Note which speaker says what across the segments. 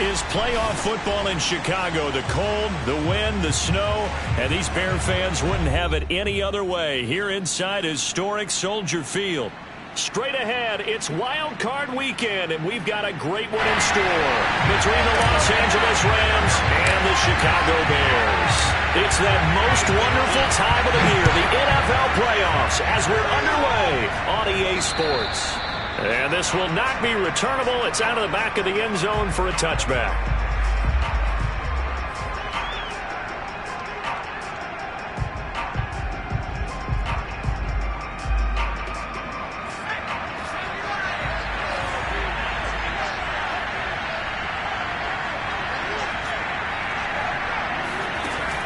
Speaker 1: is playoff football in Chicago. The cold, the wind, the snow, and these Bear fans wouldn't have it any other way here inside historic Soldier Field. Straight ahead, it's Wild Card Weekend, and we've got a great one in store between the Los Angeles Rams and the Chicago Bears. It's that most wonderful time of the year, the NFL playoffs, as we're underway on EA Sports. And this will not be returnable. It's out of the back of the end zone for a touchback.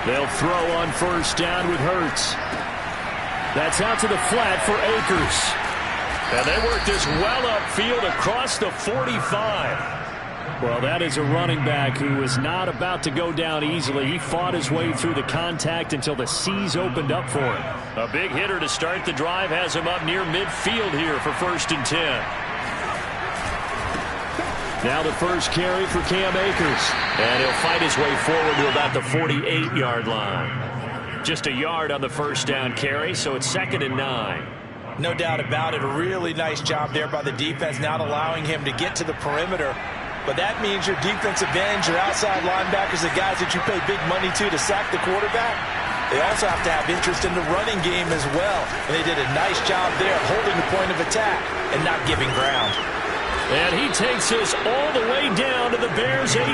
Speaker 1: They'll throw on first down with Hurts. That's out to the flat for Akers. And they work this well upfield across the 45. Well, that is a running back who was not about to go down easily. He fought his way through the contact until the seas opened up for him. A big hitter to start the drive has him up near midfield here for 1st and 10. Now the first carry for Cam Akers. And he'll fight his way forward to about the 48-yard line. Just a yard on the first down carry, so it's 2nd and 9.
Speaker 2: No doubt about it. A really nice job there by the defense, not allowing him to get to the perimeter. But that means your defensive ends, your outside linebackers, the guys that you pay big money to sack the quarterback, they also have to have interest in the running game as well. And they did a nice job there holding the point of attack and not giving ground.
Speaker 1: And he takes us all the way down to the Bears' 18.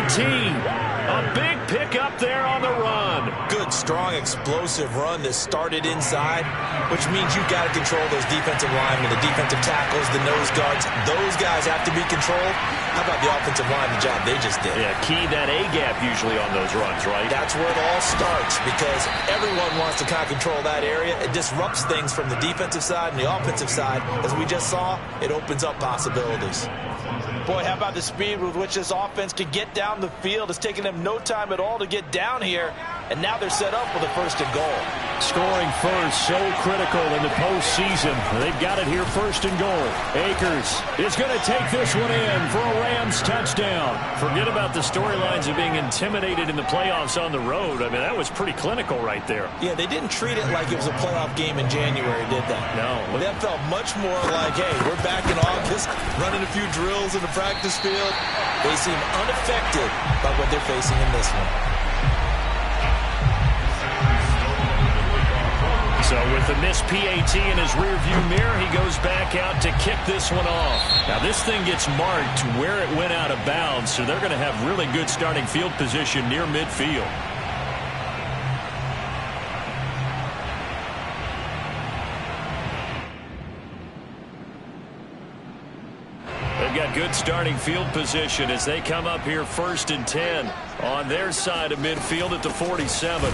Speaker 1: A big pickup there on the run.
Speaker 2: Good, strong, explosive run that started inside, which means you've got to control those defensive linemen, the defensive tackles, the nose guards. Those guys have to be controlled. How about the offensive line, the job they just did?
Speaker 1: Yeah, key that A-gap usually on those runs, right?
Speaker 2: That's where it all starts because everyone wants to kind of control that area. It disrupts things from the defensive side and the offensive side. As we just saw, it opens up possibilities. Boy, how about the speed with which this offense can get down the field? It's taken them no time at all to get down here, and now they're set up with a 1st and goal.
Speaker 1: Scoring first, so critical in the postseason. They've got it here 1st and goal. Akers is going to take this one in for a Rams touchdown. Forget about the storylines of being intimidated in the playoffs on the road. I mean, that was pretty clinical right there.
Speaker 2: Yeah, they didn't treat it like it was a playoff game in January, did they?
Speaker 1: No.
Speaker 2: That felt much more like, hey, we're back in August, running a few drills in the practice field. They seem unaffected by what they're facing in this one.
Speaker 1: So with the missed PAT in his rearview mirror, he goes back out to kick this one off. Now this thing gets marked where it went out of bounds, so they're going to have really good starting field position near midfield. They've got good starting field position as they come up here 1st and 10 on their side of midfield at the 47.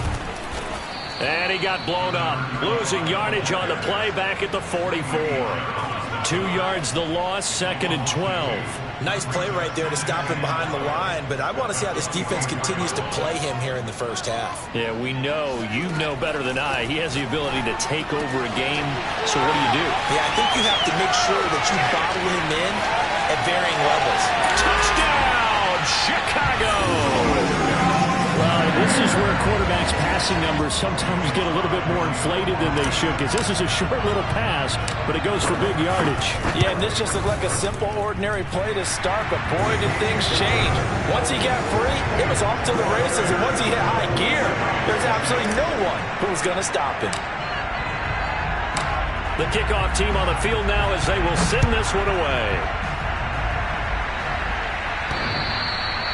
Speaker 1: And he got blown up, losing yardage on the play back at the 44. 2 yards the loss, 2nd and 12.
Speaker 2: Nice play right there to stop him behind the line, but I want to see how this defense continues to play him here in the first half.
Speaker 1: Yeah, we know, you know better than I, he has the ability to take over a game, so what do?
Speaker 2: Yeah, I think you have to make sure that you bottle him in at varying levels.
Speaker 1: Touchdown, Chicago! Well, this is where quarterbacks' passing numbers sometimes get a little bit more inflated than they should, because this is a short little pass, but it goes for big yardage.
Speaker 2: Yeah, and this just looked like a simple, ordinary play to start, but boy, did things change. Once he got free, it was off to the races, and once he hit high gear, there's absolutely no one who was going to stop him.
Speaker 1: The kickoff team on the field now as they will send this one away.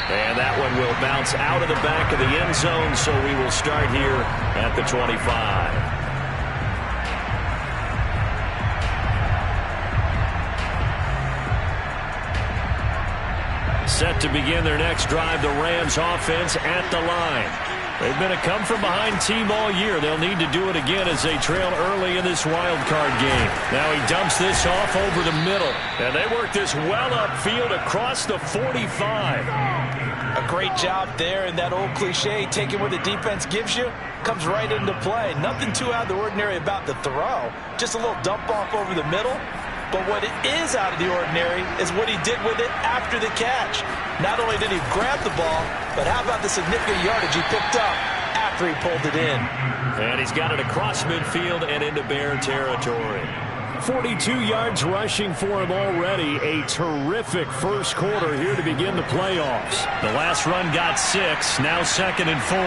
Speaker 1: And that one will bounce out of the back of the end zone, so we will start here at the 25. Set to begin their next drive, the Rams offense at the line. They've been a come-from-behind team all year. They'll need to do it again as they trail early in this wild card game. Now he dumps this off over the middle. And they work this well upfield across the 45.
Speaker 2: A great job there, and that old cliche, taking what the defense gives you, comes right into play. Nothing too out of the ordinary about the throw. Just a little dump off over the middle, But what is out of the ordinary is what he did with it after the catch. Not only did he grab the ball, but how about the significant yardage he picked up after he pulled it in.
Speaker 1: And he's got it across midfield and into Bear territory. 42 yards rushing for him already. A terrific first quarter here to begin the playoffs. The last run got 6, now 2nd and 4.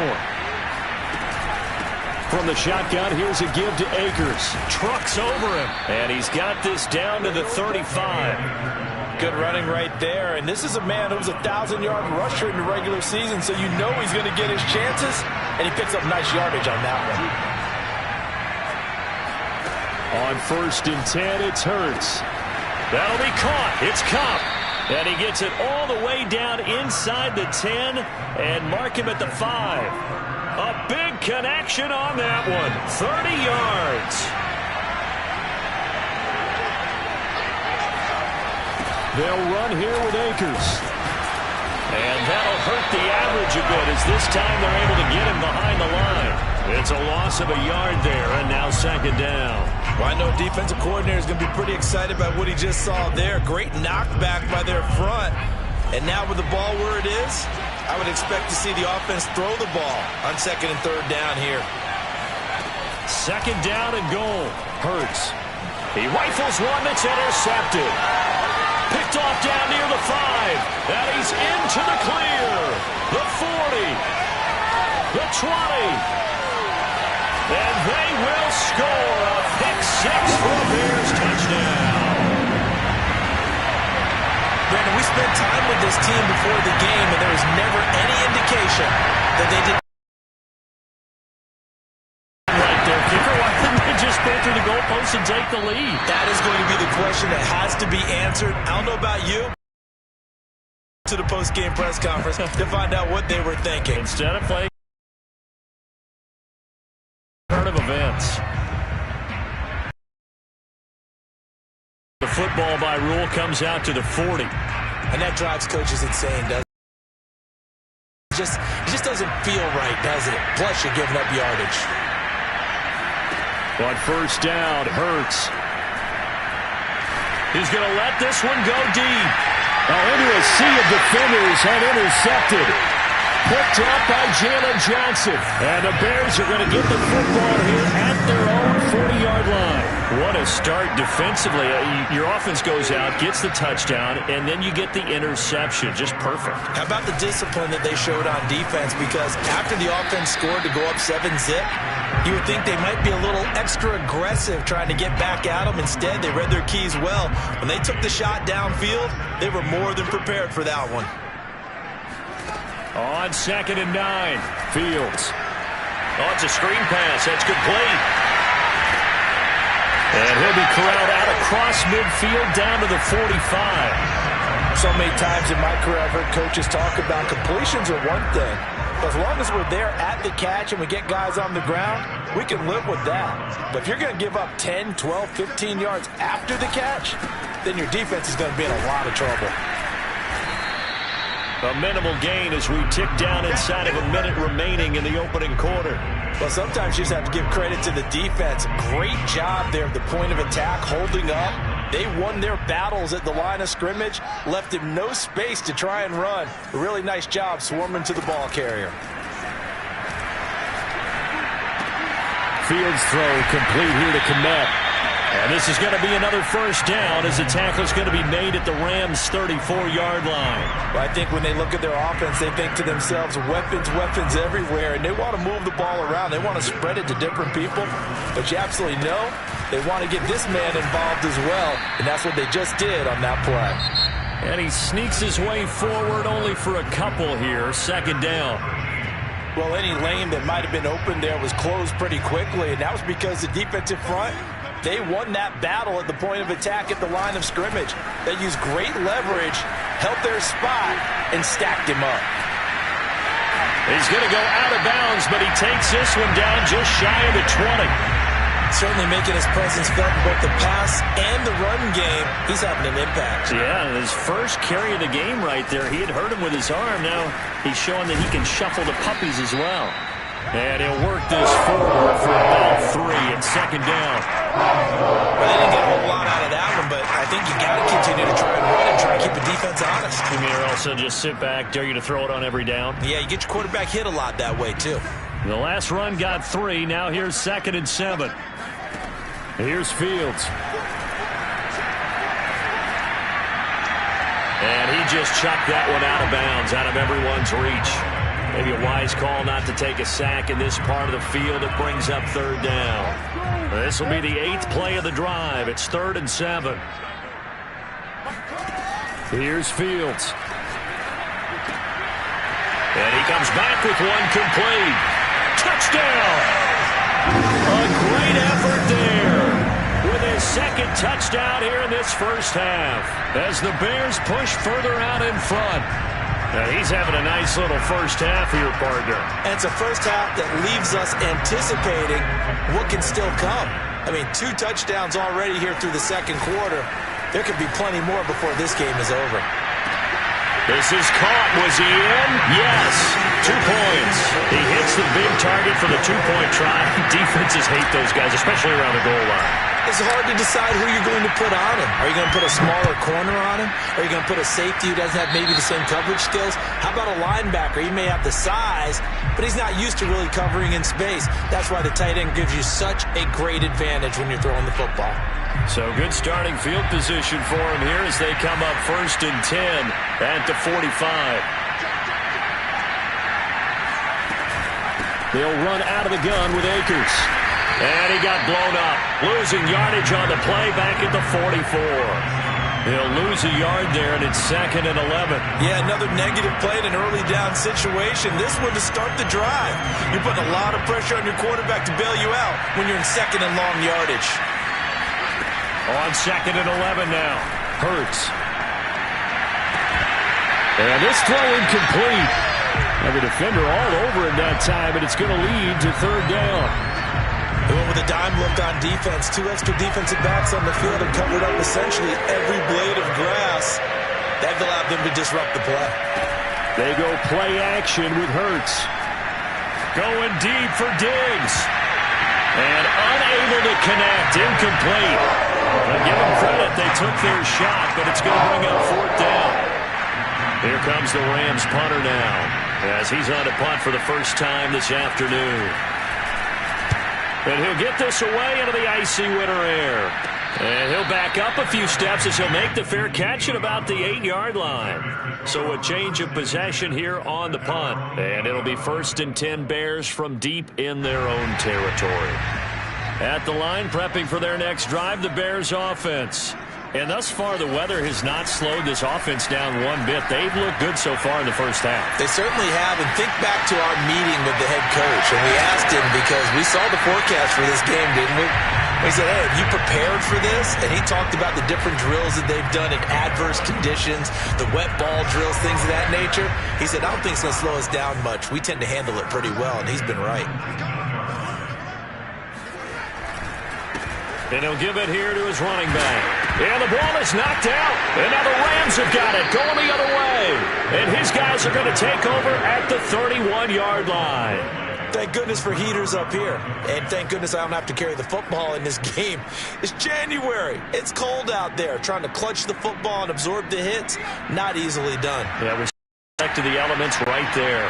Speaker 1: From the shotgun, here's a give to Akers. Trucks over him. And he's got this down to the 35.
Speaker 2: Good running right there. And this is a man who's a 1,000-yard rusher in the regular season, so you know he's going to get his chances. And he picks up nice yardage on that one.
Speaker 1: On 1st and 10, it's Hurts. That'll be caught. It's Kupp. And he gets it all the way down inside the 10 and mark him at the 5. A big connection on that one. 30 yards. They'll run here with Akers. And that'll hurt the average a bit as this time they're able to get him behind the line. It's a loss of a yard there, and now 2nd down.
Speaker 2: Well, I know defensive coordinator is going to be pretty excited about what he just saw there. Great knockback by their front. And now with the ball where it is, I would expect to see the offense throw the ball on 2nd and 3rd down here.
Speaker 1: 2nd down and goal. Hurts. He rifles one that's intercepted. Picked off down near the 5. And he's into the clear. The 40. The 20. And they will score a pick 6 for a Bears touchdown.
Speaker 2: Brandon, we spent time with this team before the game, and there was never any indication that they did.
Speaker 1: Right there, kicker. Why couldn't they just go through the goalpost and take the lead?
Speaker 2: That is going to be the question that has to be answered. I don't know about you. To the post-game press conference to find out what they were thinking.
Speaker 1: Instead of playing turn of events. The football by rule comes out to the 40.
Speaker 2: And that drives coaches insane, doesn't it? It just doesn't feel right, does it? Plus, you're giving up yardage.
Speaker 1: On 1st down, Hurts. He's going to let this one go deep. Into a sea of defenders and intercepted. Picked up by Jalen Johnson. And the Bears are going to get the football here at their own 40-yard line. What a start defensively. Your offense goes out, gets the touchdown, and then you get the interception. Just perfect.
Speaker 2: How about the discipline that they showed on defense? Because after the offense scored to go up 7-zip, you would think they might be a little extra aggressive trying to get back at them. Instead, they read their keys well. When they took the shot downfield, they were more than prepared for that one.
Speaker 1: On 2nd and 9, Fields. Oh, it's a screen pass. That's complete. And he'll be corralled out across midfield down to the 45.
Speaker 2: So many times in my career I've heard coaches talk about completions are one thing. But as long as we're there at the catch and we get guys on the ground, we can live with that. But if you're going to give up 10, 12, 15 yards after the catch, then your defense is going to be in a lot of trouble.
Speaker 1: A minimal gain as we tick down inside of a minute remaining in the opening quarter.
Speaker 2: Well, sometimes you just have to give credit to the defense. Great job there at the point of attack, holding up. They won their battles at the line of scrimmage, left him no space to try and run. A really nice job swarming to the ball carrier.
Speaker 1: Fields throw complete here to Kmet. And this is going to be another 1st down as the tackle is going to be made at the Rams' 34-yard line.
Speaker 2: Well, I think when they look at their offense, they think to themselves, weapons everywhere, and they want to move the ball around. They want to spread it to different people. But you absolutely know they want to get this man involved as well, and that's what they just did on that play.
Speaker 1: And he sneaks his way forward only for a couple here. 2nd down.
Speaker 2: Well, any lane that might have been open there was closed pretty quickly, and that was because the defensive front, they won that battle at the point of attack at the line of scrimmage. They used great leverage, held their spot, and stacked him up.
Speaker 1: He's going to go out of bounds, but he takes this one down just shy of the 20.
Speaker 2: Certainly making his presence felt in both the pass and the run game. He's having an impact.
Speaker 1: Yeah, his first carry of the game right there. He had hurt him with his arm. Now he's showing that he can shuffle the puppies as well. And he'll work this forward for about 3 and second down.
Speaker 2: Well, they didn't get a whole lot out of that one, but I think you got to continue to try and run and try to keep the defense honest.
Speaker 1: You mean also just sit back, dare you to throw it on every down?
Speaker 2: Yeah, you get your quarterback hit a lot that way, too.
Speaker 1: The last run got 3. Now here's 2nd and 7. Here's Fields. And he just chucked that one out of bounds, out of everyone's reach. Maybe a wise call not to take a sack in this part of the field. It brings up 3rd down. This will be the 8th play of the drive. It's 3rd and 7. Here's Fields. And he comes back with one complete. Touchdown! A great effort there with his 2nd touchdown here in this first half as the Bears push further out in front. Now he's having a nice little first half here, partner.
Speaker 2: And it's a first half that leaves us anticipating what can still come. I mean, 2 touchdowns already here through the 2nd quarter. There could be plenty more before this game is over.
Speaker 1: This is caught. Was he in? Yes. 2 points. He hits the big target for the 2-point try. Defenses hate those guys, especially around the goal line.
Speaker 2: It's hard to decide who you're going to put on him. Are you going to put a smaller corner on him? Are you going to put a safety who doesn't have maybe the same coverage skills? How about a linebacker? He may have the size, but he's not used to really covering in space. That's why the tight end gives you such a great advantage when you're throwing the football.
Speaker 1: So good starting field position for him here as they come up 1st and 10 at the 45. They'll run out of the gun with Akers. And he got blown up. Losing yardage on the play back at the 44. He'll lose a yard there, and it's 2nd and 11.
Speaker 2: Yeah, another negative play in an early down situation. This one to start the drive. You're putting a lot of pressure on your quarterback to bail you out when you're in 2nd and long yardage.
Speaker 1: On 2nd and 11 now. Hurts. And this throw incomplete. Have a defender all over him that time, and it's going to lead to 3rd down.
Speaker 2: They went with a dime look on defense. 2 extra defensive backs on the field and covered up essentially every blade of grass. That allowed them to disrupt the play.
Speaker 1: They go play action with Hurts. Going deep for Diggs. And unable to connect. Incomplete. But give them credit. They took their shot, but it's going to bring up 4th down. Here comes the Rams punter now as he's on to punt for the first time this afternoon. And he'll get this away into the icy winter air. And he'll back up a few steps as he'll make the fair catch at about the 8-yard line. So a change of possession here on the punt. And it'll be 1st and 10 Bears from deep in their own territory. At the line, prepping for their next drive, the Bears offense. And thus far, the weather has not slowed this offense down one bit. They've looked good so far in the first half.
Speaker 2: They certainly have. And think back to our meeting with the head coach. And we asked him because we saw the forecast for this game, didn't we? We said, hey, have you prepared for this? And he talked about the different drills that they've done in adverse conditions, the wet ball drills, things of that nature. He said, I don't think it's going to slow us down much. We tend to handle it pretty well, and he's been right.
Speaker 1: And he'll give it here to his running back. And the ball is knocked out. And now the Rams have got it going the other way. And his guys are going to take over at the 31-yard line.
Speaker 2: Thank goodness for heaters up here. And thank goodness I don't have to carry the football in this game. It's January. It's cold out there. Trying to clutch the football and absorb the hits, not easily done.
Speaker 1: Yeah, respect to the elements right there.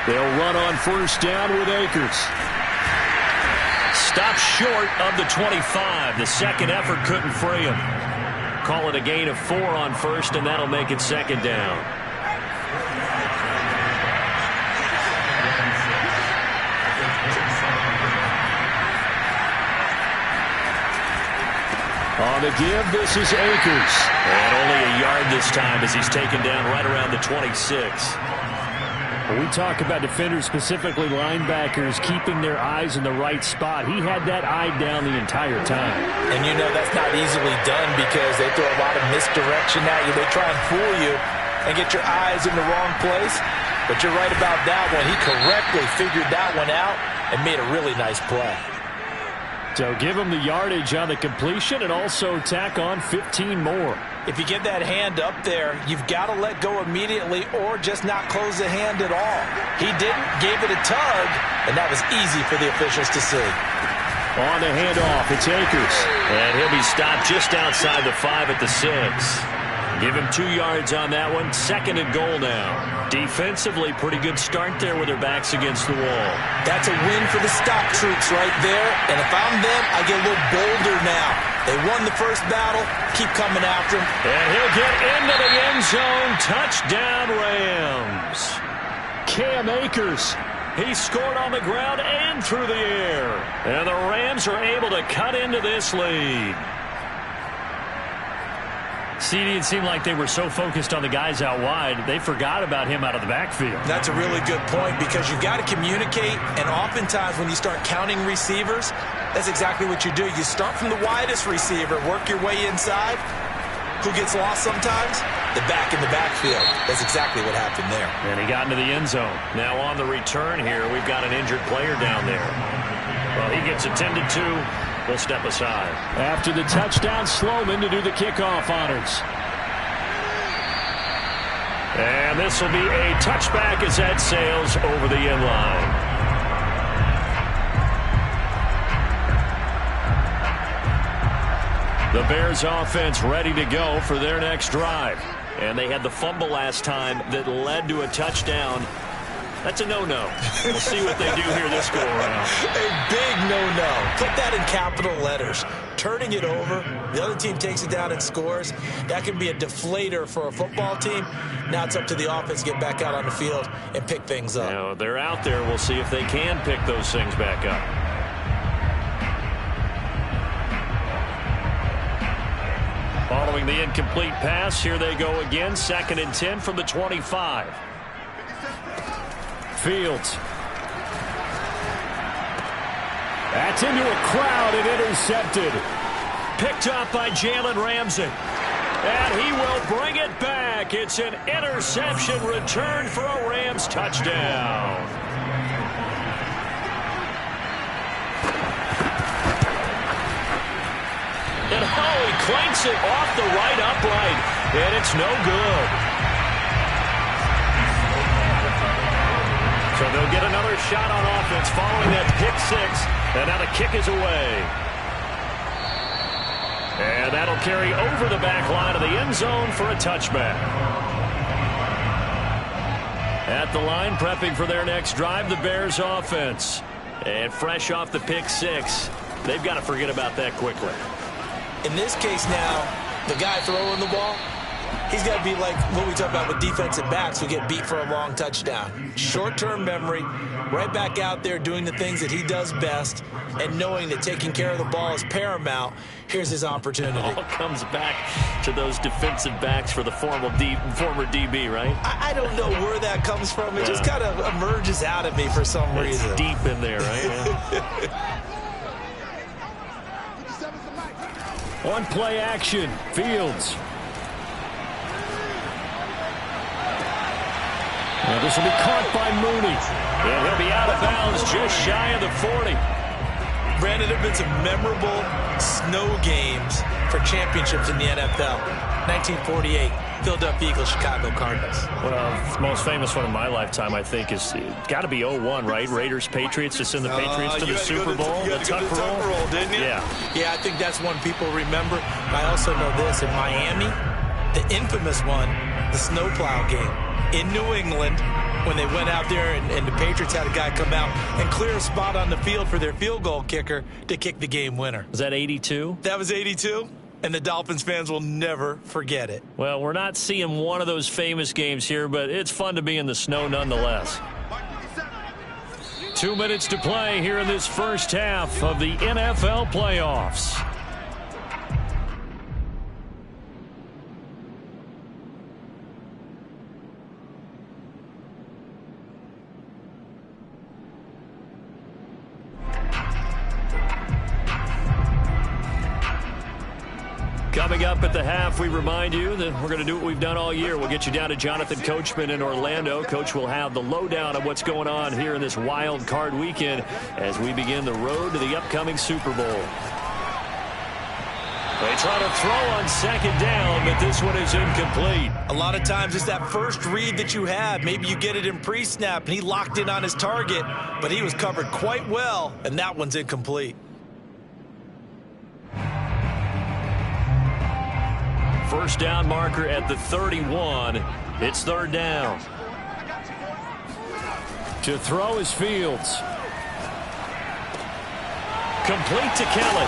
Speaker 1: They'll run on 1st down with Akers. Stopped short of the 25. The second effort couldn't free him. Call it a gain of 4 on 1st, and that'll make it 2nd down. On the give, this is Akers. And only a yard this time as he's taken down right around the 26.
Speaker 3: When we talk about defenders, specifically linebackers, keeping their eyes in the right spot, he had that eye down the entire time.
Speaker 2: And you know that's not easily done because they throw a lot of misdirection at you. They try and fool you and get your eyes in the wrong place. But you're right about that one. He correctly figured that one out and made a really nice play.
Speaker 3: So give him the yardage on the completion and also tack on 15 more.
Speaker 2: If you get that hand up there, you've got to let go immediately or just not close the hand at all. He didn't, gave it a tug, and that was easy for the officials to see.
Speaker 3: On the handoff, it's Akers.
Speaker 1: And he'll be stopped just outside the 5 at the 6. Give him 2 yards on that one. 2nd and goal now. Defensively, pretty good start there with their backs against the wall.
Speaker 2: That's a win for the stock troops right there. And if I'm them, I get a little bolder now. They won the first battle. Keep coming after him.
Speaker 1: And he'll get into the end zone. Touchdown, Rams.
Speaker 3: Cam Akers.
Speaker 1: He scored on the ground and through the air. And the Rams are able to cut into this lead.
Speaker 3: CD, it seemed like they were so focused on the guys out wide, they forgot about him out of the backfield.
Speaker 2: That's a really good point because you've got to communicate, and oftentimes when you start counting receivers, that's exactly what you do. You start from the widest receiver, work your way inside. Who gets lost sometimes? The back in the backfield. That's exactly what happened there.
Speaker 3: And he got into the end zone.
Speaker 1: Now on the return here, we've got an injured player down there. Well, he gets attended to. We'll step aside.
Speaker 3: After the touchdown, Sloman to do the kickoff honors.
Speaker 1: And this will be a touchback as that sails over the end line. The Bears offense ready to go for their next drive. And they had the fumble last time that led to a touchdown. That's a no-no. We'll see what they do here this go-around.
Speaker 2: A big no-no. Put that in capital letters. Turning it over, the other team takes it down and scores. That can be a deflator for a football team. Now it's up to the offense to get back out on the field and pick things up.
Speaker 1: Now, they're out there. We'll see if they can pick those things back up. Following the incomplete pass, here they go again. 2nd and 10 from the 25.
Speaker 3: Fields. That's into a crowd and intercepted.
Speaker 1: Picked up by Jalen Ramsey. And he will bring it back. It's an interception return for a Rams touchdown. And he clanks it off the right upright. And it's no good. So they'll get another shot on offense following that pick 6. And now the kick is away. And that'll carry over the back line of the end zone for a touchback. At the line, prepping for their next drive, the Bears offense. And fresh off the pick 6, they've got to forget about that quickly.
Speaker 2: In this case now, the guy throwing the ball, he's got to be like what we talk about with defensive backs who get beat for a long touchdown. Short-term memory, right back out there doing the things that he does best and knowing that taking care of the ball is paramount. Here's his opportunity.
Speaker 1: It all comes back to those defensive backs for the former DB, right?
Speaker 2: I don't know where that comes from. It just kind of emerges out of me for some reason.
Speaker 1: It's deep in there, right?
Speaker 3: On play action, Fields. Well, this will be caught by Mooney.
Speaker 1: And he'll be out of bounds just shy of the 40.
Speaker 2: Brandon, there have been some memorable snow games for championships in the NFL. 1948, Philadelphia Eagles, Chicago Cardinals.
Speaker 3: Well, the most famous one in my lifetime, I think, is got to be 01, right? Raiders, Patriots, to send the Patriots to the Super Bowl.
Speaker 2: You had to go to the Tucker Roll, didn't you?
Speaker 3: Yeah,
Speaker 2: I think that's one people remember. I also know this. In Miami, the infamous one, the snowplow game. In New England, when they went out there and the Patriots had a guy come out and clear a spot on the field for their field goal kicker to kick the game winner.
Speaker 3: Was that 82?
Speaker 2: That was 82, and the Dolphins fans will never forget it.
Speaker 3: Well, we're not seeing one of those famous games here, but it's fun to be in the snow nonetheless. 2 minutes to play here in this first half of the NFL playoffs.
Speaker 1: Coming up at the half, we remind you that we're going to do what we've done all year. We'll get you down to Jonathan Coachman in Orlando. Coach will have the lowdown of what's going on here in this wild card weekend as we begin the road to the upcoming Super Bowl. They try to throw on second down, but this one is incomplete.
Speaker 2: A lot of times it's that first read that you have. Maybe you get it in pre-snap, and he locked in on his target, but he was covered quite well, and that one's incomplete.
Speaker 1: First down marker at the 31. It's third down. To throw is Fields. Complete to Kelly.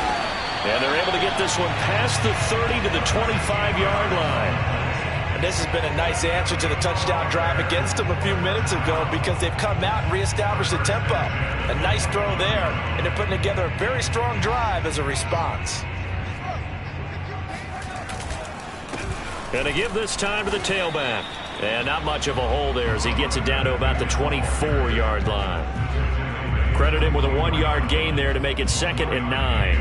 Speaker 1: And they're able to get this one past the 30 to the 25-yard line.
Speaker 2: And this has been a nice answer to the touchdown drive against them a few minutes ago because they've come out and reestablished the tempo. A nice throw there, and they're putting together a very strong drive as a response.
Speaker 1: And to give this time to the tailback. And not much of a hole there as he gets it down to about the 24-yard line. Credit him with a 1-yard gain there to make it 2nd and 9.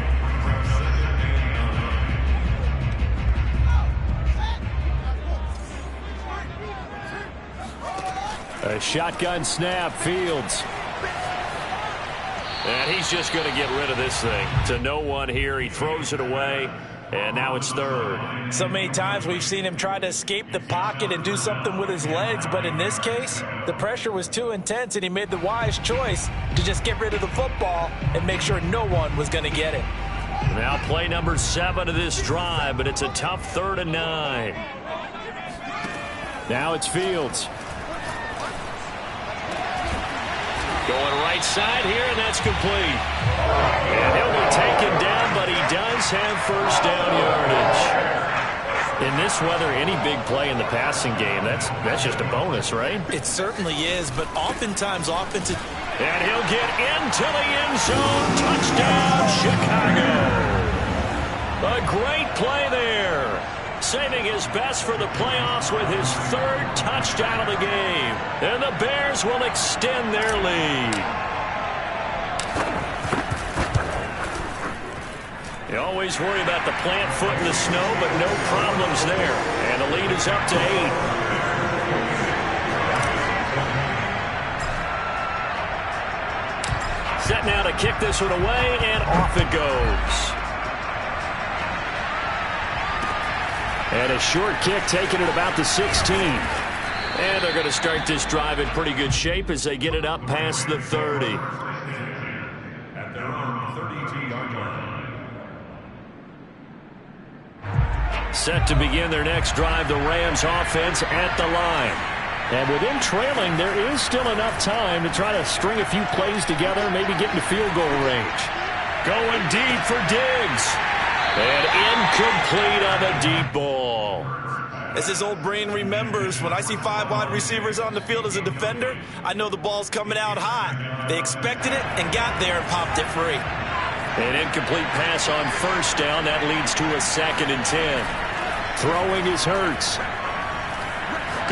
Speaker 1: A shotgun snap, Fields. And he's just going to get rid of this thing. To no one here. He throws it away. And now it's third.
Speaker 2: So many times we've seen him try to escape the pocket and do something with his legs, but in this case, the pressure was too intense and he made the wise choice to just get rid of the football and make sure no one was going to get it.
Speaker 1: Now play number 7 of this drive, but it's a tough 3rd and 9. Now it's Fields. Going right side here, and that's complete. And he'll be taken down, but he does have first down yardage. In this weather, any big play in the passing game, that's just a bonus, right?
Speaker 2: It certainly is, but oftentimes offensive...
Speaker 1: And he'll get into the end zone. Touchdown, Chicago. A great play there. Saving his best for the playoffs with his 3rd touchdown of the game. And the Bears will extend their lead. You always worry about the plant foot in the snow, but no problems there. And the lead is up to 8. Set now to kick this one away, and off it goes. And a short kick taken at about the 16. And they're going to start this drive in pretty good shape as they get it up past the 30.
Speaker 4: At their own 32-yard line.
Speaker 1: Set to begin their next drive, the Rams offense at the line. And with him trailing, there is still enough time to try to string a few plays together, maybe get into field goal range. Going deep for Diggs. And incomplete on the deep ball.
Speaker 2: As his old brain remembers, when I see 5 wide receivers on the field as a defender, I know the ball's coming out hot. They expected it and got there and popped it free.
Speaker 1: An incomplete pass on first down. That leads to a 2nd and 10. Throwing is Hurts.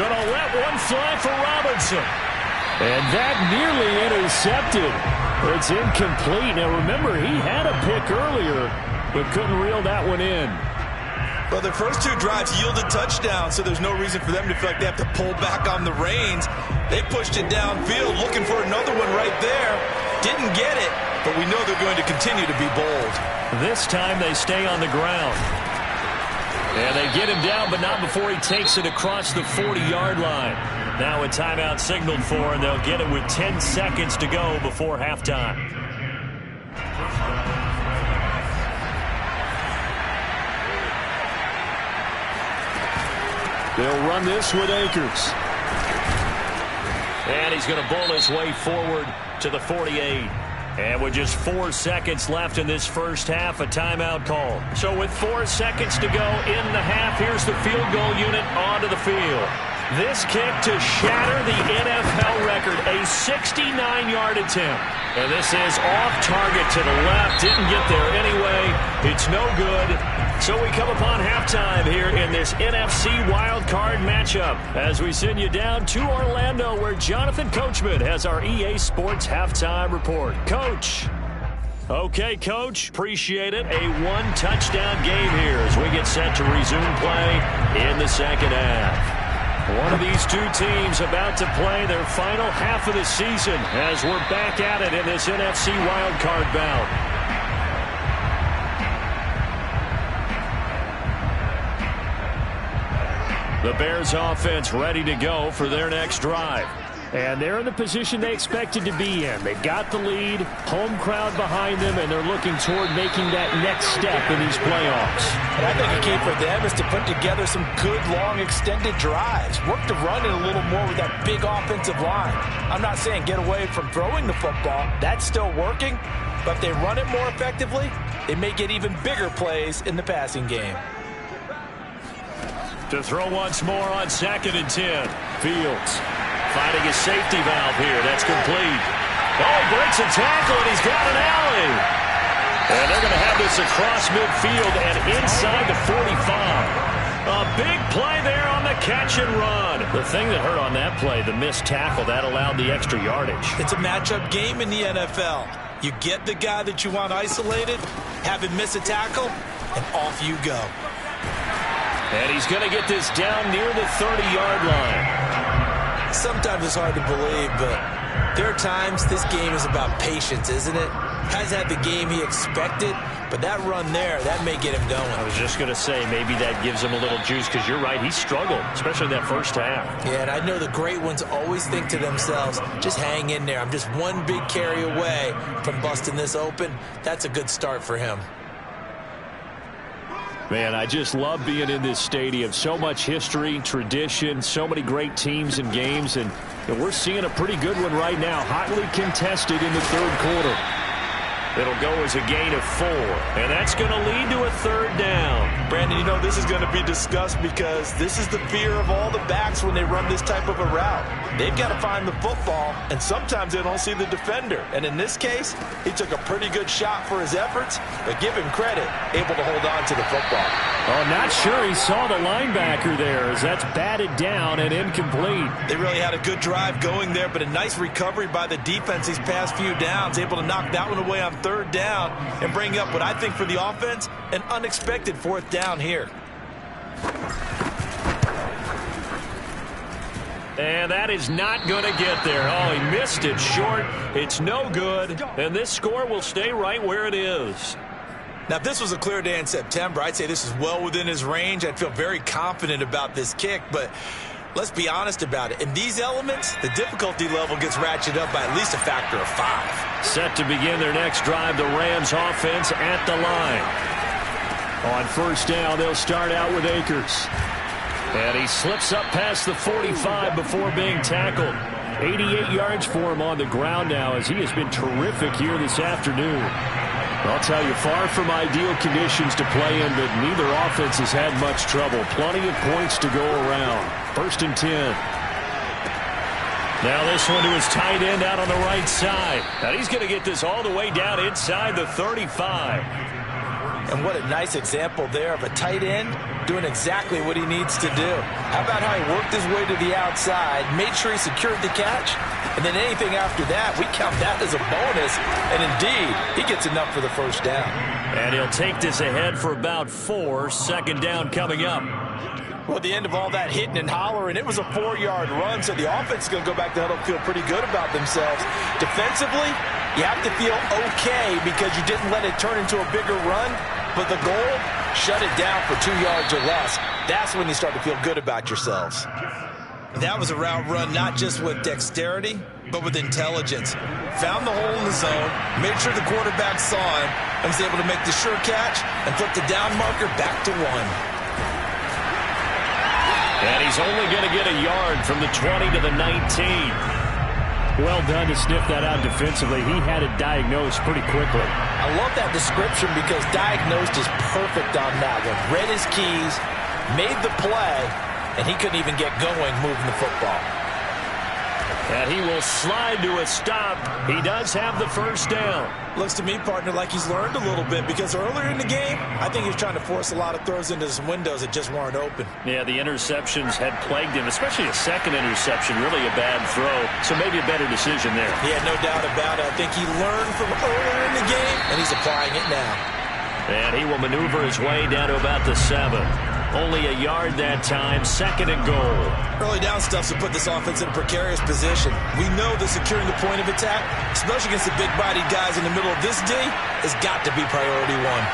Speaker 1: Gonna let one fly for Robinson. And that nearly intercepted. It's incomplete. Now remember, he had a pick earlier, but couldn't reel that one in.
Speaker 2: Well, their first 2 drives yielded touchdowns, so there's no reason for them to feel like they have to pull back on the reins. They pushed it downfield, looking for another one right there. Didn't get it, but we know they're going to continue to be bold.
Speaker 1: This time they stay on the ground. And they get him down, but not before he takes it across the 40-yard line. Now a timeout signaled for, and they'll get it with 10 seconds to go before halftime. They'll run this with Akers. And he's going to bowl his way forward to the 48. And with just 4 seconds left in this first half, a timeout call. So with 4 seconds to go in the half, here's the field goal unit onto the field. This kick to shatter the NFL record, a 69-yard attempt. And this is off target to the left. Didn't get there anyway. It's no good. So we come upon halftime here in this NFC wildcard matchup as we send you down to Orlando where Jonathan Coachman has our EA Sports halftime report. Coach. Okay, Coach, appreciate it. A one-touchdown game here as we get set to resume play in the second half. One of these two teams about to play their final half of the season as we're back at it in this NFC wildcard bout. The Bears offense ready to go for their next drive. And they're in the position they expected to be in. They've got the lead, home crowd behind them, and they're looking toward making that next step in these playoffs.
Speaker 2: And I think a key for them is to put together some good, long, extended drives. Work the run in a little more with that big offensive line. I'm not saying get away from throwing the football. That's still working. But if they run it more effectively, they may get even bigger plays in the passing game.
Speaker 1: To throw once more on 2nd and 10. Fields finding his safety valve here. That's complete. Oh, he breaks a tackle, and he's got an alley. And they're going to have this across midfield and inside the 45. A big play there on the catch and run. The thing that hurt on that play, the missed tackle, that allowed the extra yardage.
Speaker 2: It's a matchup game in the NFL. You get the guy that you want isolated, have him miss a tackle, and off you go.
Speaker 1: And he's going to get this down near the 30-yard line.
Speaker 2: Sometimes it's hard to believe, but there are times this game is about patience, isn't it? Has had the game he expected, but that run there, that may get him going.
Speaker 1: I was just going to say, maybe that gives him a little juice, because you're right, he struggled, especially that first half.
Speaker 2: Yeah, and I know the great ones always think to themselves, just hang in there. I'm just one big carry away from busting this open. That's a good start for him.
Speaker 3: Man, I just love being in this stadium. So much history, tradition, so many great teams and games, and we're seeing a pretty good one right now, hotly contested in the third quarter.
Speaker 1: It'll go as a gain of 4, and that's going to lead to a 3rd down.
Speaker 2: Brandon, you know this is going to be discussed because this is the fear of all the backs when they run this type of a route. They've got to find the football, and sometimes they don't see the defender. And in this case, he took a pretty good shot for his efforts, but give him credit, able to hold on to the football.
Speaker 3: Oh, not sure he saw the linebacker there as that's batted down and incomplete.
Speaker 2: They really had a good drive going there, but a nice recovery by the defense these past few downs, able to knock that one away on 3rd down and bring up what I think for the offense, an unexpected 4th down here.
Speaker 1: And that is not going to get there. Oh, he missed it short. It's no good. And this score will stay right where it is.
Speaker 2: Now, if this was a clear day in September, I'd say this is well within his range. I'd feel very confident about this kick, but let's be honest about it. In these elements, the difficulty level gets ratcheted up by at least a factor of 5.
Speaker 1: Set to begin their next drive, the Rams offense at the line. On 1st down, they'll start out with Akers. And he slips up past the 45 before being tackled. 88 yards for him on the ground now as he has been terrific here this afternoon. I'll tell you, far from ideal conditions to play in, but neither offense has had much trouble. Plenty of points to go around. 1st and 10. Now this one to his tight end out on the right side. And he's going to get this all the way down inside the 35.
Speaker 2: And what a nice example there of a tight end doing exactly what he needs to do. How about how he worked his way to the outside, made sure he secured the catch, and then anything after that, we count that as a bonus. And indeed, he gets enough for the 1st down.
Speaker 1: And he'll take this ahead for about 4. 2nd down coming up.
Speaker 2: Well, at the end of all that hitting and hollering, it was a 4-yard run, so the offense is going to go back to huddle, feel pretty good about themselves. Defensively, you have to feel okay because you didn't let it turn into a bigger run, but the goal, shut it down for 2 yards or less. That's when you start to feel good about yourselves. That was a route run not just with dexterity, but with intelligence. Found the hole in the zone, made sure the quarterback saw him, and was able to make the sure catch and flip the down marker back to 1.
Speaker 1: And he's only going to get a yard from the 20 to the 19.
Speaker 3: Well done to sniff that out defensively. He had it diagnosed pretty quickly.
Speaker 2: I love that description because diagnosed is perfect on that one. Read his keys, made the play, and he couldn't even get going moving the football.
Speaker 1: And he will slide to a stop. He does have the first down.
Speaker 2: Looks to me, partner, like he's learned a little bit, because earlier in the game, I think he was trying to force a lot of throws into some windows that just weren't open.
Speaker 1: Yeah, the interceptions had plagued him, especially a second interception, really a bad throw. So maybe a better decision there.
Speaker 2: Yeah, no doubt about it. I think he learned from earlier in the game, and he's applying it now.
Speaker 1: And he will maneuver his way down to about the 7. Only a yard that time, 2nd and goal.
Speaker 2: Early down stuff to put this offense in a precarious position. We know that securing the point of attack, especially against the big-bodied guys in the middle of this D, has got to be priority one.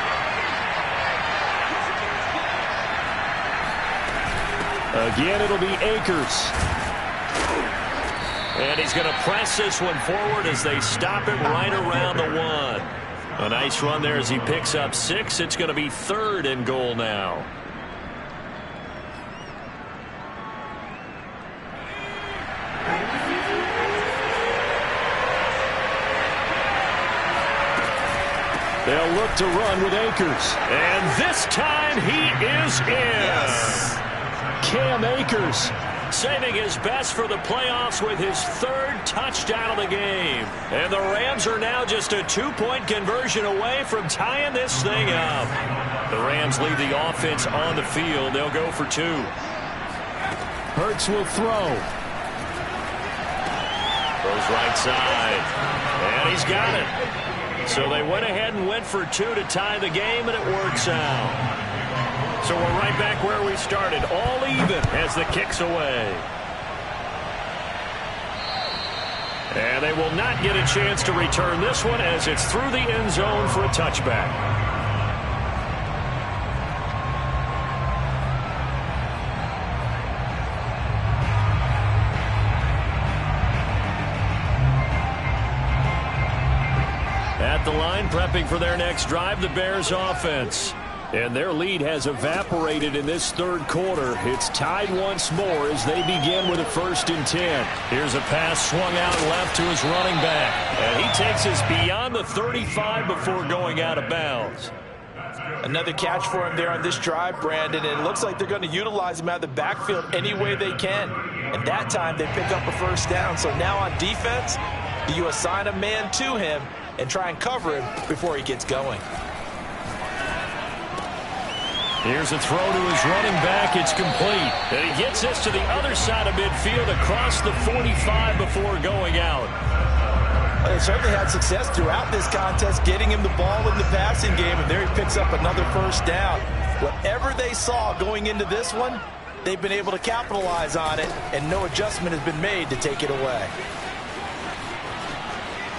Speaker 1: Again, it'll be Akers. And he's going to press this one forward as they stop it right around the 1. A nice run there as he picks up 6. It's going to be 3rd and goal now. They'll look to run with Akers. And this time he is in.
Speaker 2: Yes.
Speaker 1: Cam Akers saving his best for the playoffs with his 3rd touchdown of the game. And the Rams are now just a 2-point conversion away from tying this thing up. The Rams leave the offense on the field. They'll go for 2. Hurts will throw. Goes right side. And he's got it. So they went ahead and went for 2 to tie the game, and it works out. So we're right back where we started, all even as the kick's away. And they will not get a chance to return this one as it's through the end zone for a touchback. At the line, prepping for their next drive, the Bears offense. And their lead has evaporated in this 3rd quarter. It's tied once more as they begin with a 1st and 10. Here's a pass swung out left to his running back. And he takes us beyond the 35 before going out of bounds.
Speaker 2: Another catch for him there on this drive, Brandon, and it looks like they're going to utilize him out of the backfield any way they can. And that time they pick up a 1st down. So now on defense, do you assign a man to him and try and cover him before he gets going?
Speaker 1: Here's a throw to his running back. It's complete. And he gets this to the other side of midfield across the 45 before going out.
Speaker 2: Well, they certainly had success throughout this contest getting him the ball in the passing game, and there he picks up another 1st down. Whatever they saw going into this one, they've been able to capitalize on it, and no adjustment has been made to take it away.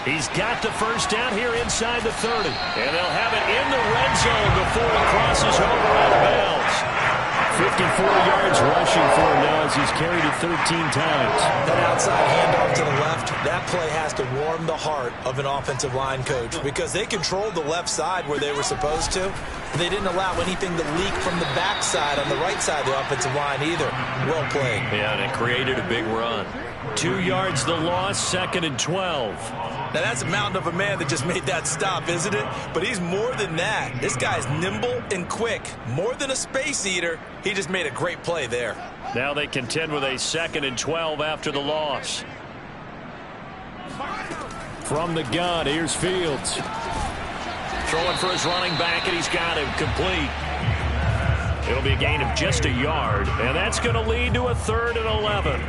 Speaker 1: He's got the 1st down here inside the 30. And they'll have it in the red zone before it crosses over out of bounds. 54 yards rushing for him now as he's carried it 13 times.
Speaker 2: That outside handoff to the left, that play has to warm the heart of an offensive line coach because they controlled the left side where they were supposed to. They didn't allow anything to leak from the backside on the right side of the offensive line either. Well played.
Speaker 1: Yeah, and it created a big run. 2 yards the loss, 2nd and 12.
Speaker 2: Now, that's a mountain of a man that just made that stop, isn't it? But he's more than that. This guy's nimble and quick. More than a space eater, he just made a great play there.
Speaker 1: Now they contend with a 2nd and 12 after the loss. From the gun, here's Fields. Throwing for his running back, and he's got him complete. It'll be a gain of just a yard, and that's going to lead to a 3rd and 11.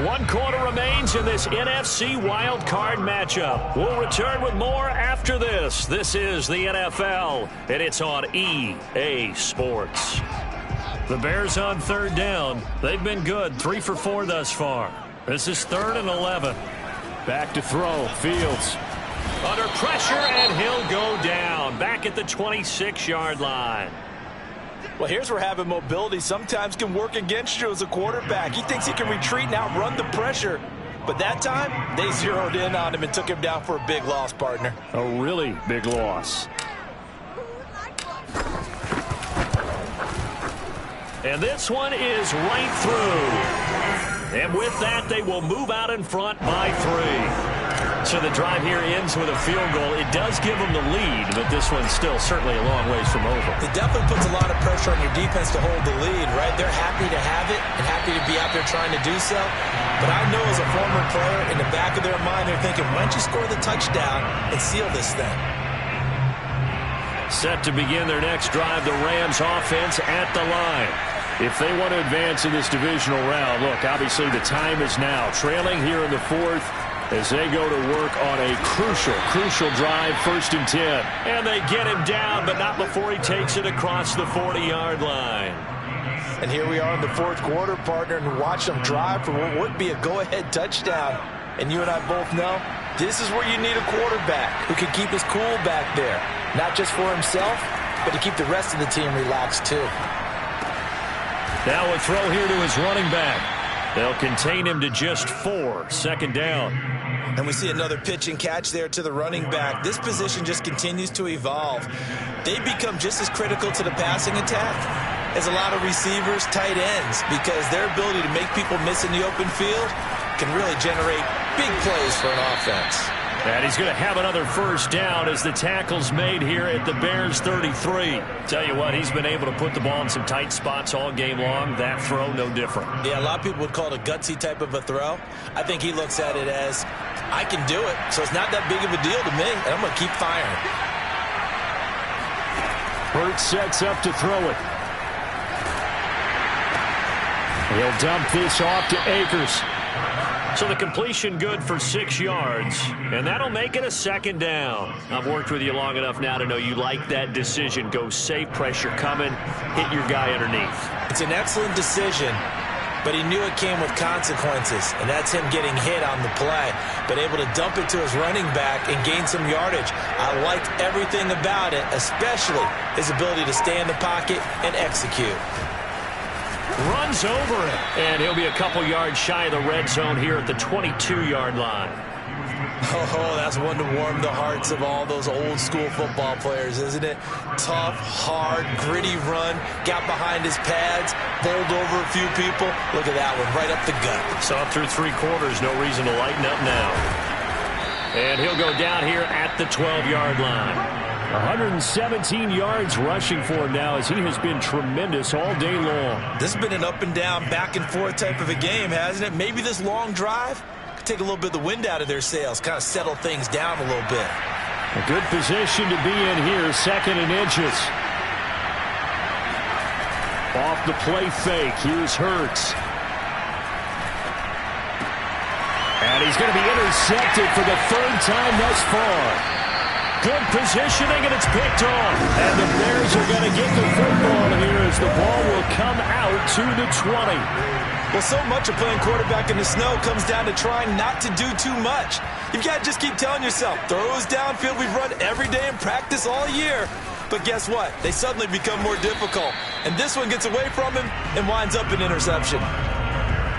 Speaker 1: 1 quarter remains in this NFC wild card matchup. We'll return with more after this. This is the NFL, and it's on EA Sports. The Bears on 3rd down. They've been good, 3 for 4 thus far. This is 3rd and 11. Back to throw, Fields. Under pressure, and he'll go down. Back at the 26-yard line.
Speaker 2: Well, here's where having mobility sometimes can work against you as a quarterback. He thinks he can retreat and outrun the pressure. But that time, they zeroed in on him and took him down for a big loss, partner.
Speaker 1: A really big loss. And this one is right through. And with that, they will move out in front by 3. So the drive here ends with a field goal. It does give them the lead, but this one's still certainly a long ways from over.
Speaker 2: It definitely puts a lot of pressure on your defense to hold the lead, right? They're happy to have it and happy to be out there trying to do so. But I know as a former player, in the back of their mind, they're thinking, why don't you score the touchdown and seal this thing?
Speaker 1: Set to begin their next drive, the Rams offense at the line. If they want to advance in this divisional round, look, obviously the time is now. Trailing here in the fourth as they go to work on a crucial drive, 1st and 10. And they get him down, but not before he takes it across the 40-yard line.
Speaker 2: And here we are in the fourth quarter, partner, and watch them drive for what would be a go-ahead touchdown. And you and I both know this is where you need a quarterback who can keep his cool back there. Not just for himself, but to keep the rest of the team relaxed too.
Speaker 1: Now a throw here to his running back. They'll contain him to just 4, 2nd down.
Speaker 2: And we see another pitch and catch there to the running back. This position just continues to evolve. They become just as critical to the passing attack as a lot of receivers, tight ends, because their ability to make people miss in the open field can really generate big plays for an offense.
Speaker 1: And he's going to have another 1st down as the tackle's made here at the Bears 33. Tell you what, he's been able to put the ball in some tight spots all game long. That throw, no different.
Speaker 2: Yeah, a lot of people would call it a gutsy type of a throw. I think he looks at it as, I can do it, so it's not that big of a deal to me, and I'm going to keep firing.
Speaker 3: Hurts sets up to throw it. He'll dump this off to Akers.
Speaker 1: So the completion good for 6 yards, and that'll make it a 2nd down. I've worked with you long enough now to know you like that decision. Go safe, pressure coming, hit your guy underneath.
Speaker 2: It's an excellent decision, but he knew it came with consequences, and that's him getting hit on the play, but able to dump it to his running back and gain some yardage. I liked everything about it, especially his ability to stay in the pocket and execute.
Speaker 1: Runs over it, and he'll be a couple yards shy of the red zone here at the 22-yard line.
Speaker 2: Oh, that's one to warm the hearts of all those old school football players, isn't it? Tough, hard, gritty run, got behind his pads, bowled over a few people. Look at that one, right up the gut.
Speaker 1: So up through 3 quarters, no reason to lighten up now. And he'll go down here at the 12-yard line.
Speaker 3: 117 yards rushing for him now as he has been tremendous all day long.
Speaker 2: This has been an up and down, back and forth type of a game, hasn't it? Maybe this long drive could take a little bit of the wind out of their sails, kind of settle things down a little bit.
Speaker 3: A good position to be in here, 2nd and inches. Off the play fake, here's Hurts. And he's going to be intercepted for the 3rd time thus far. Good positioning, and it's picked off. And the Bears are going to get the football here as the ball will come out to the 20.
Speaker 2: Well, so much of playing quarterback in the snow comes down to trying not to do too much. You've got to just keep telling yourself, throws downfield we've run every day in practice all year. But guess what? They suddenly become more difficult. And this one gets away from him and winds up an interception.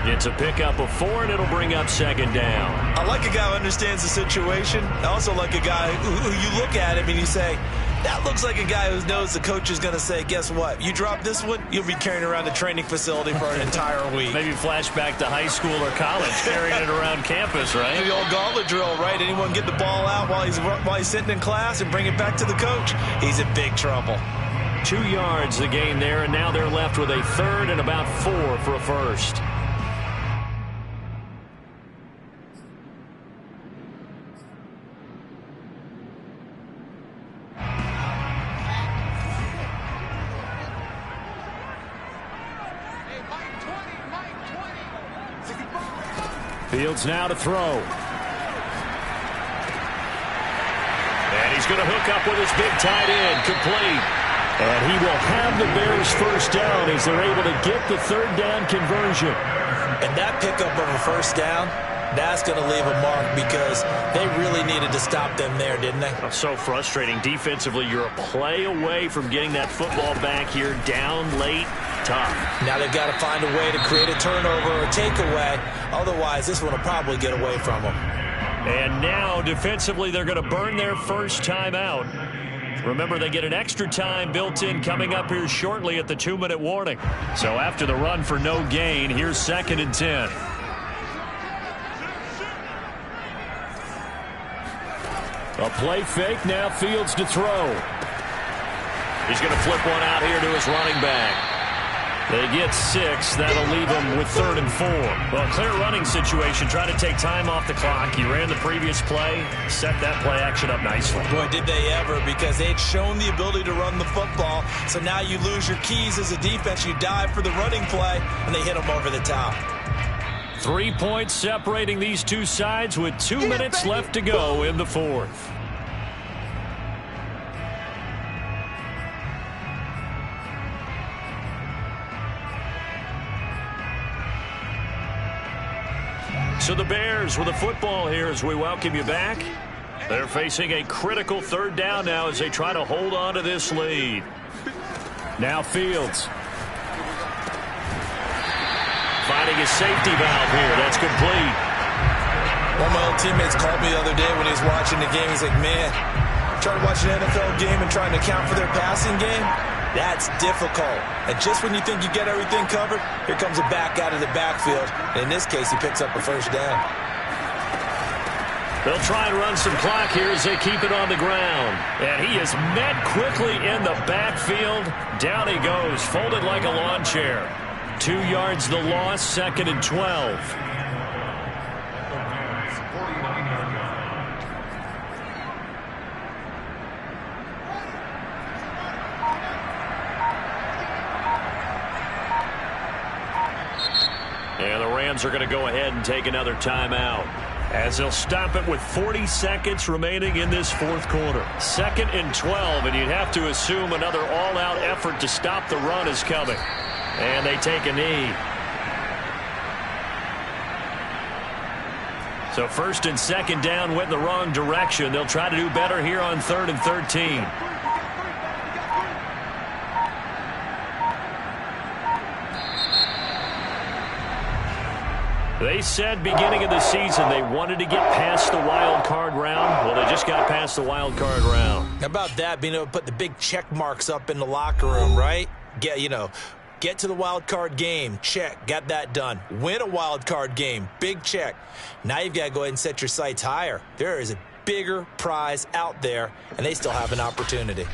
Speaker 1: It's a pickup of 4, and it'll bring up 2nd down.
Speaker 2: I like a guy who understands the situation. I also like a guy who you look at him and you say, that looks like a guy who knows the coach is going to say, guess what? You drop this one, you'll be carrying around the training facility for an entire week.
Speaker 1: Maybe flashback to high school or college, carrying it around campus, right?
Speaker 2: The old gauntlet drill, right? Anyone get the ball out while he's sitting in class and bring it back to the coach? He's in big trouble.
Speaker 1: 2 yards the gain there, and now they're left with a 3rd and about 4 for a 1st.
Speaker 3: Fields now to throw.
Speaker 1: And he's going to hook up with his big tight end, complete.
Speaker 3: And he will have the Bears 1st down as they're able to get the 3rd down conversion.
Speaker 2: And that pickup of a 1st down, that's going to leave a mark because they really needed to stop them there, didn't they?
Speaker 1: Oh, so frustrating. Defensively, you're a play away from getting that football back here, down late. Tough.
Speaker 2: Now they've got to find a way to create a turnover or takeaway. Otherwise, this one will probably get away from them.
Speaker 1: And now, defensively, they're going to burn their 1st time out. Remember, they get an extra time built in coming up here shortly at the 2-minute warning. So after the run for no gain, here's 2nd and 10.
Speaker 3: A play fake, now Fields to throw.
Speaker 1: He's going to flip one out here to his running back. They get 6. That'll leave them with 3rd and 4. Well, clear running situation. Try to take time off the clock. You ran the previous play. Set that play action up nicely.
Speaker 2: Boy, did they ever, because they had shown the ability to run the football. So now you lose your keys as a defense. You dive for the running play, and they hit them over the top.
Speaker 1: 3 points separating these two sides with 2 minutes left to go in the 4th. So the Bears with a football here as we welcome you back. They're facing a critical 3rd down now as they try to hold on to this lead.
Speaker 3: Now Fields.
Speaker 1: Finding his safety valve here. That's complete.
Speaker 2: One of my old teammates called me the other day when he was watching the game. He's like, man, trying to watch an NFL game and trying to account for their passing game? That's difficult. And just when you think you get everything covered, here comes a back out of the backfield. And in this case, he picks up a 1st down.
Speaker 1: They'll try and run some clock here as they keep it on the ground. And he is met quickly in the backfield. Down he goes, folded like a lawn chair. 2 yards the loss, 2nd and 12. And the Rams are going to go ahead and take another timeout as they'll stop it with 40 seconds remaining in this 4th quarter. 2nd and 12, and you'd have to assume another all-out effort to stop the run is coming. And they take a knee. So 1st and 2nd down went in the wrong direction. They'll try to do better here on 3rd and 13. They said beginning of the season they wanted to get past the wild card round. Well, they just got past the wild card round.
Speaker 2: How about that, being able to put the big check marks up in the locker room, right? Get to the wild card game. Check. Got that done. Win a wild card game. Big check. Now you've got to go ahead and set your sights higher. There is a bigger prize out there, and they still have an opportunity.